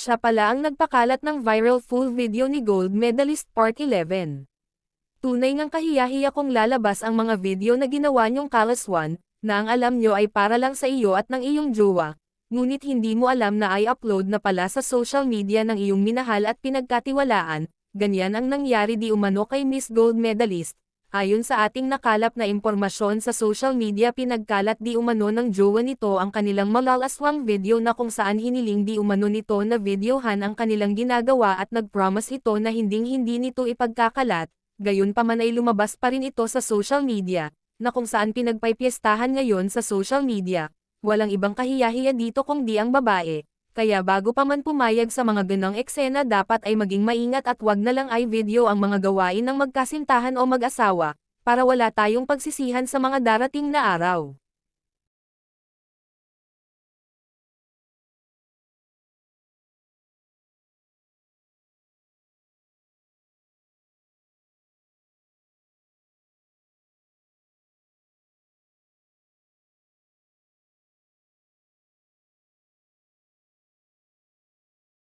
Siya pala ang nagpakalat ng viral full video ni gold medalist Part 11. Tunay ngang kahiyahiya kung lalabas ang mga video na ginawa niyong kalaswan, na ang alam niyo ay para lang sa iyo at ng iyong jowa, ngunit hindi mo alam na ay upload na pala sa social media ng iyong minahal at pinagkatiwalaan. Ganyan ang nangyari di umano kay Miss Gold Medalist. Ayon sa ating nakalap na impormasyon sa social media, pinagkalat di umano ng jowa nito ang kanilang malalaswang video na kung saan hiniling di umano nito na videohan ang kanilang ginagawa at nag-promise ito na hindi nito ipagkakalat. Gayunpaman ay lumabas pa rin ito sa social media, na kung saan pinagpaypiestahan ngayon sa social media. Walang ibang kahiyahiya dito kung di ang babae. Kaya bago pa man pumayag sa mga ganang eksena, dapat ay maging maingat at wag na lang ay video ang mga gawain ng magkasintahan o mag-asawa, para wala tayong pagsisihan sa mga darating na araw.